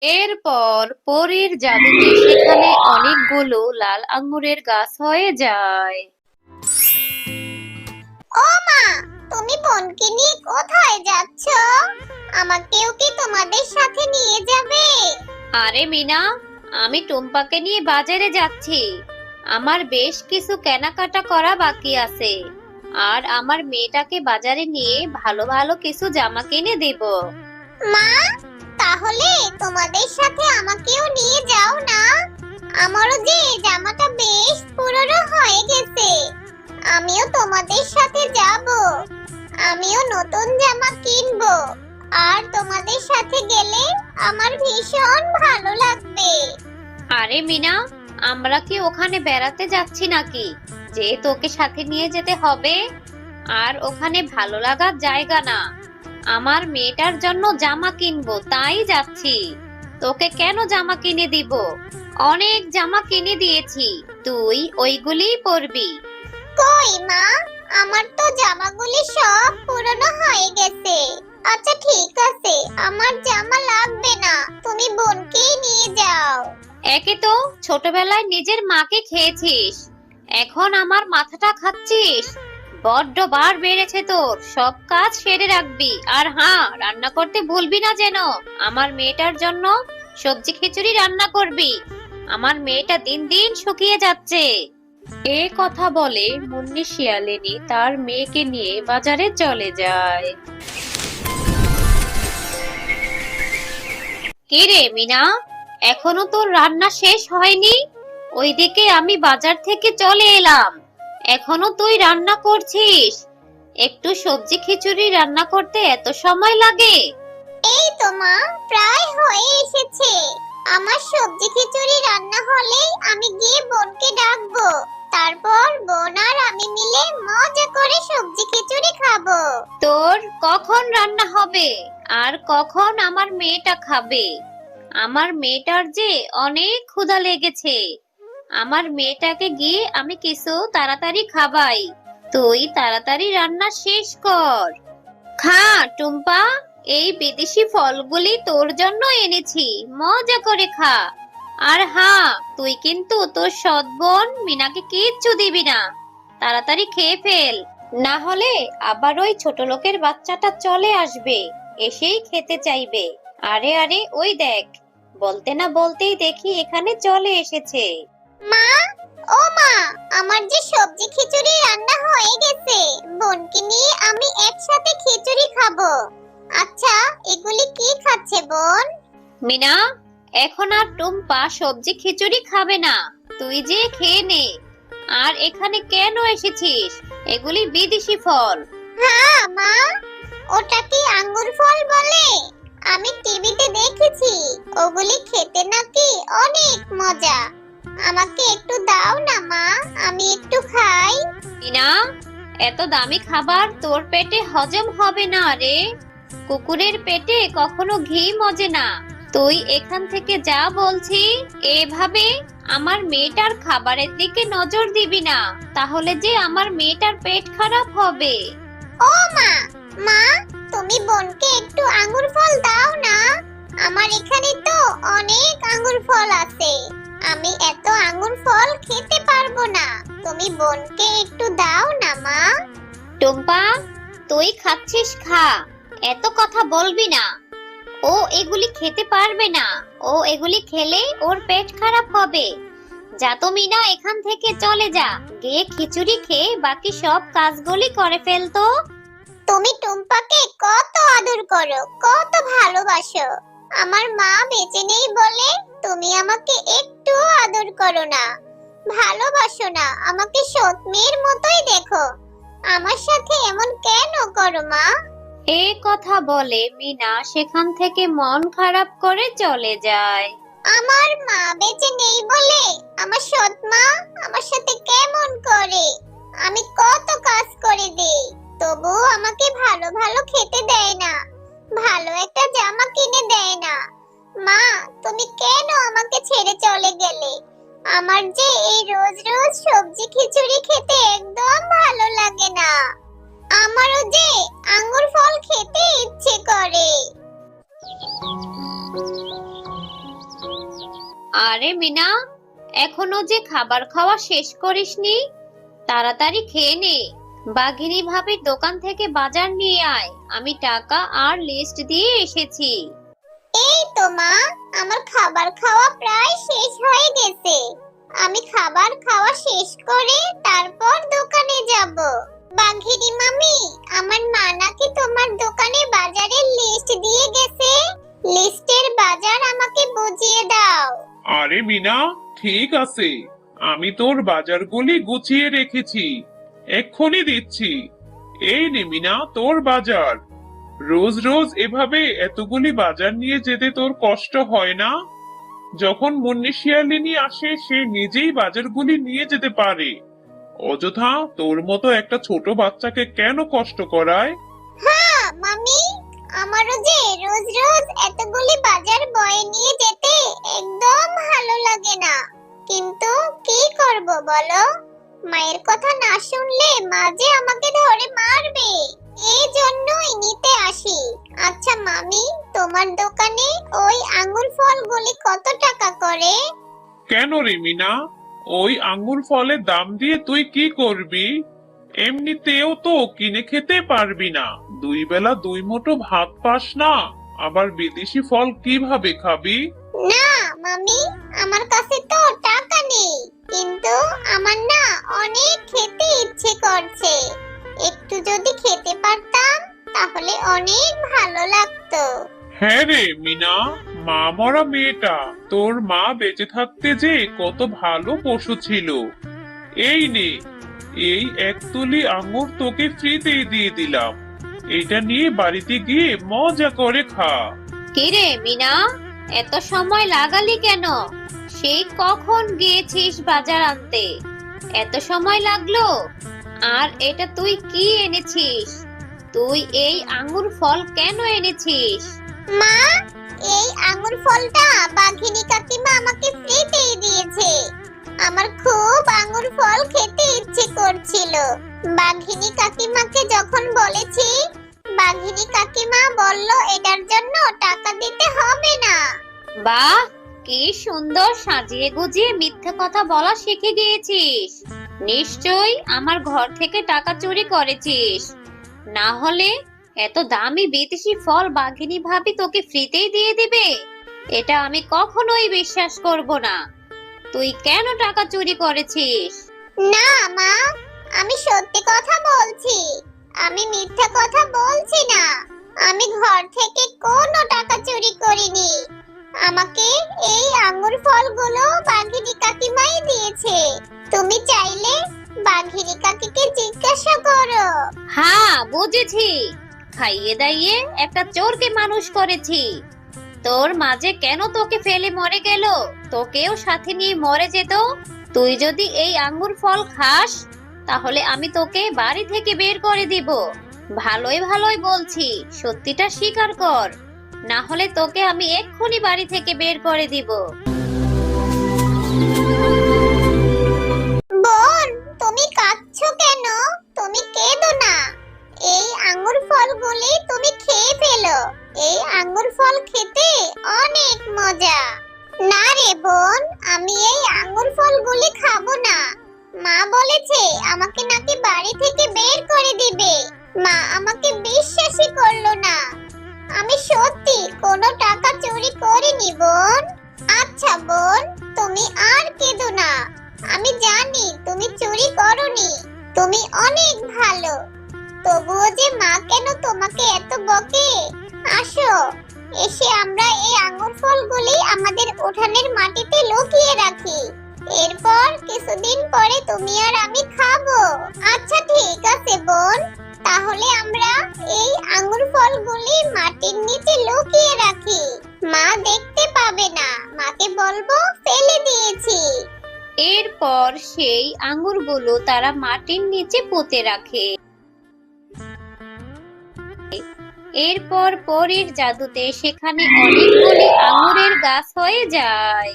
এরপর পরীর জাদুতে সেখানে অনেকগুলো লাল আঙ্গুরের গাছ হয়ে যায়। ও মা, তুমি বোনকে নিয়ে কোথায় যাচ্ছ? আমাকেও কি তোমাদের সাথে নিয়ে যাবে? আরে মিনা, আমি টুম্পাকে নিয়ে বাজারে যাচ্ছি। আমার বেশ কিছু কেনাকাটা করা বাকি আছে। আর আমার মেয়েটাকে বাজারে নিয়ে ভালো ভালো কিছু জামা কিনে দেব। মা, তাহলে তোমাদের সাথে আমাকেও নিয়ে যাও না। আমারও যে জামাটা বেশ পুরনো হয়ে গেছে, আমিও তোমাদের সাথে যাব। আমিও নতুন জামা কিনবো। আর তোমাদের সাথে গেলে আমার ভীষণ ভালো লাগবে। আরে মিনা, আমরা কি ওখানে বেড়াতে যাচ্ছি নাকি যে তোকে সাথে নিয়ে যেতে হবে? আর ওখানে ভালো লাগার জায়গা না। আমার মেয়েটার জন্য জামা কিনবো তাই যাচ্ছি। তোকে কেন জামা কিনে দিব? অনেক জামা কিনে দিয়েছি, তুই ওইগুলিই পরবি। কই মা, আমার তো জামাগুলি সব পুরনো হয়ে গেছে। আচ্ছা ঠিক আছে, আমার জামা লাগবে না, তুমি বোনকেই নিয়ে যাও। একে তো ছোটবেলায় নিজের মাকে খেয়েছিস, এখন আমার মাথাটা খাচ্ছিস। বড্ড বার বেড়েছে তোর, সব কাজ সেরে রাখবি। আর হ্যাঁ, রান্না করতে ভুলবি না যেন। আমার মেয়েটার জন্য সবজি খিচুড়ি রান্না করবি। আমার মেয়েটা দিন দিন শুকিয়ে যাচ্ছে। এ কথা বলে মুন্নি শিয়ালিনী তার মেয়েকে নিয়ে বাজারে চলে যায়। কে রে মিনা, এখনো তোর রান্না শেষ হয়নি? ওইদিকে আমি বাজার থেকে চলে এলাম, এখনো তুই রান্না করছিস? একটু সবজি খিচুড়ি রান্না করতে এত সময় লাগে? এই তো মা, প্রায় হয়ে এসেছে। আমার সবজি খিচুড়ি রান্না হলেই আমি গিয়ে বোনকে ডাকবো। তারপর বোন আর আমি মিলে মজা করে সবজি খিচুড়ি খাবো। তোর কখন রান্না হবে? আর কখন আমার মেয়েটা খাবে? আমার মেয়েটার যে অনেক ক্ষুধা লেগেছে। আমার মেয়েটাকে গিয়ে আমি কিছু তাড়াতাড়ি খাবাই। তুই তাড়াতাড়ি রান্না শেষ কর। খা টুম্পা, এই বিদেশি ফলগুলি তোর জন্য এনেছি, মজা করে খা। আর হ্যাঁ, তুই কিন্তু তোর সৎ বোন মিনাকে কিচ্ছু দিবি না। তাড়াতাড়ি খেয়ে ফেল, না হলে আবার ওই ছোট লোকের বাচ্চাটা চলে আসবে, এসেই খেতে চাইবে। আরে আরে, ওই দেখ, বলতে না বলতেই দেখি এখানে চলে এসেছে। মা, ও মা, আমার যে সবজি খিচুড়ি রান্না হয়ে গেছে। বোনকে নিয়ে আমি একসাথে খিচুড়ি খাবো। আচ্ছা, এগুলি কি খাচ্ছে বোন? মিনা, এখন আর টুম্পা সবজি খিচুড়ি খাবে না, তুই যে খেয়ে নে। আর এখানে কেন এসেছিস? এগুলি বিদেশি ফল। হ্যাঁ মা, ওটা কি আঙ্গুর ফল বলে? আমি টিভিতে দেখেছি ওগুলি খেতে নাকি অনেক মজা। আমাকে একটু দাও না মা, আমি একটু খাই। মিনা, এত দামি খাবার তোর পেটে হজম হবে না রে। কুকুরের পেটে কখনো ঘি মজে না। তুই এখান থেকে যা বলছি। এভাবে আমার মেয়েটার খাবারের দিকে নজর দিবি না, তাহলে যে আমার মেয়েটার পেট খারাপ হবে। ও মা, মা, তুমি বোনকে একটু আঙ্গুর ফল দাও না। আমার এখানে তো অনেক আঙ্গুর ফল আছে, আমি এত আঙ্গুর ফল খেতে পারবো না। তুমি বোনকে একটু দাও না মা। টুম্পা, তুই খাচ্ছিস খা, এত কথা বলবি না। ও এগুলি খেতে পারবে না, ও এগুলি খেলে ওর পেট খারাপ হবে। যা তো মিনা, এখান থেকে চলে যা, গিয়ে খিচুড়ি খেয়ে বাকি সব কাজগুলি করে ফেলতো। তুমি টুম্পাকে কত আদর করো, কত ভালোবাসো। আমার মা বেঁচে নেই বলে তুমি আমাকে একটু আদর করো না, ভালোবাসো না, আমাকে সৎ মেয়ের মতোই দেখো। আমার সাথে এমন কেন করো মা? এ কথা বলে মিনা সেখান থেকে মন খারাপ করে চলে যায়। আমার মা বেঁচে নেই বলে আমার সৎ মা আমার সাথে কেমন করে। আমি কত কাজ করে দেই, তবুও আমাকে ভালো ভালো খেতে দেয় না, ভালো একটা জামা কিনে দেয় না। মা, তুমি কেন আমাকে ছেড়ে চলে গেলে? আমার যে এই রোজ রোজ সবজি খিচুড়ি খেতে একদম ভালো লাগে না। আমারও যে আঙ্গুর ফল খেতে ইচ্ছে করে। আরে মিনা, এখনো যে খাবার খাওয়া শেষ করিসনি? তাড়াতাড়ি খেয়ে নে। বাঘিনী ভাবির দোকান থেকে বাজার নিয়ে আয়, আমি টাকা আর লিস্ট দিয়ে এসেছি। এই তো মা, আমার খাবার খাওয়া প্রায় শেষ হয়ে গেছে। আমি খাবার খাওয়া শেষ করে তারপর দোকানে যাব। বাঘিনী মামি, আমার মা নাকি তোমার দোকানে বাজারের লিস্ট দিয়ে গেছে। লিস্টের বাজার আমাকে বুঝিয়ে দাও। আরে মিনা, ঠিক আছে, আমি তোর বাজারগুলি গুছিয়ে রেখেছি, এক্ষুনি দিচ্ছি। এই নে মিনা, তোর বাজার। রোজ রোজ এভাবে এতগুলি বাজার নিয়ে যেতে তোর কষ্ট হয় না? যখন মুন্নি শিয়ালিনী আসে সে নিজেই বাজারগুলি নিয়ে যেতে পারে, অযথা তোর মতো একটা ছোট বাচ্চাকে কেন কষ্ট করায়? হ্যাঁ মামি, আমারও যে রোজ রোজ এতগুলি বাজার বয়ে নিয়ে যেতে একদম ভালো লাগে না, কিন্তু কি করব বলো? মায়ের কথা না শুনলে মা যে আমাকে ধরে মারবে, এই জন্যই নিতে আসি। আচ্ছা মামি, তোমার দোকানে ওই আঙ্গুর ফলগুলি কত টাকা করে? কেন রে মিনা, ওই আঙ্গুর ফলের দাম দিয়ে তুই কি করবি? এমনিতেও তো কিনে খেতে পারবি না, দুই বেলা দুই মুঠো ভাত পাস না, আবার বিদেশি ফল কিভাবে খাবি? না মামি, আমার কাছে তো টাকা নেই, কিন্তু আমার না অনেক খেতে ইচ্ছে করছে। একটু যদি খেতে পারতাম তাহলে অনেক ভালো লাগতো। হ্যাঁ রে মিনা, মা মরা মেয়েটা, তোর মা বেঁচে থাকতে যে কত ভালো পশু ছিল। এই নে, এই এক তুলি আঙ্গুর তোকে ফ্রিতেই দিয়ে দিলাম, এটা নিয়ে বাড়িতে গিয়ে মজা করে খা। কিরে মিনা, এত সময় লাগালি কেন? সেই কখন গিয়েছিস বাজার আনতে? এত সময় লাগলো? আর এটা তুই কি এনেছিস? তুই এই আঙ্গুর ফল কেন এনেছিস? মা, এই আঙ্গুর ফলটা বাঘিনী কাকিমা আমাকে ফ্রিতেই দিয়েছে। আমার খুব আঙ্গুর ফল খেতে ইচ্ছে করছিল। বাঘিনী কাকিমাকে যখন বলেছি, বাঘিনী কাকিমা বলল এটার জন্য টাকা দিতে হবে না। বাহ, কি সুন্দর সাজিয়ে গুজিয়ে মিথ্যে কথা বলা শিখে গিয়েছিস। নিশ্চয়ই আমার ঘর থেকে টাকা চুরি করেছিস, না হলে এত দামি বিদেশি ফল বাঘিনী ভাবি তোকে ফ্রিতেই দিয়ে দিবে? এটা আমি কখনোই বিশ্বাস করব না। তুই কেন টাকা চুরি করেছিস? না মা, আমি সত্যি কথা বলছি, আমি মিথ্যা কথা বলছি না। আমি ঘর থেকে কোনো টাকা চুরি করিনি। আমাকে এই আঙ্গুর ফলগুলো বাঘিনী কাকিমাই দিয়েছে। তুমি চাইলে বাঘিনী কাকিকে জিজ্ঞাসা করো। হ্যাঁ, বুঝেছি। খাইয়ে দাইয়ে একটা চোরকে মানুষ করেছি। তোর মাঝে কেন তোকে ফেলে মরে গেল? তোকেও সাথে নিয়ে মরে যেত। তুই যদি এই আঙ্গুর ফল খাস তাহলে আমি তোকে বাড়ি থেকে বের করে দিব। ভালোই ভালোই বলছি, সত্যিটা স্বীকার কর, না হলে তোকে আমি এক্ষুনি বাড়ি থেকে বের করে দিব। বোন, তুমি কাঁদছো কেন? তুমি কেঁদো না। এই আঙ্গুর ফলগুলি তুমি খেয়ে ফেলো। এই আঙ্গুর ফল খেতে অনেক মজা। না রে বোন, আমি এই আঙ্গুর ফলগুলি খাবো না। মা বলেছে আমাকে নাকি বাড়ি থেকে বের করে দিবে। মা আমাকে বিশ্বাসই করলো না। আমি সত্যি কোনো টাকা চুরি করিনি বোন। আচ্ছা বোন, তুমি আর কেঁদো না। আমি জানি তুমি চুরি করোনি, তুমি অনেক ভালো। তবুও যে মা কেন তোমাকে এত বকে? আসো, এসে আমরা এই আঙ্গুর ফলগুলি আমাদের উঠানের মাটিতে লুকিয়ে রাখি। এরপর কিছুদিন পরে তুমি আর আমি খাবো। আচ্ছা ঠিক আছে বোন, তাহলে আমরা এই আঙ্গুর ফলগুলি মাটির নিচে লুকিয়ে রাখি। মা দেখতে পাবে না, মাকে বলবো ফেলে দিয়েছি। এরপর সেই আঙ্গুরগুলো তারা মাটির নিচে পুঁতে রাখে। এরপর পরীর জাদুতে সেখানে অনেকগুলি আঙ্গুরের গাছ হয়ে যায়।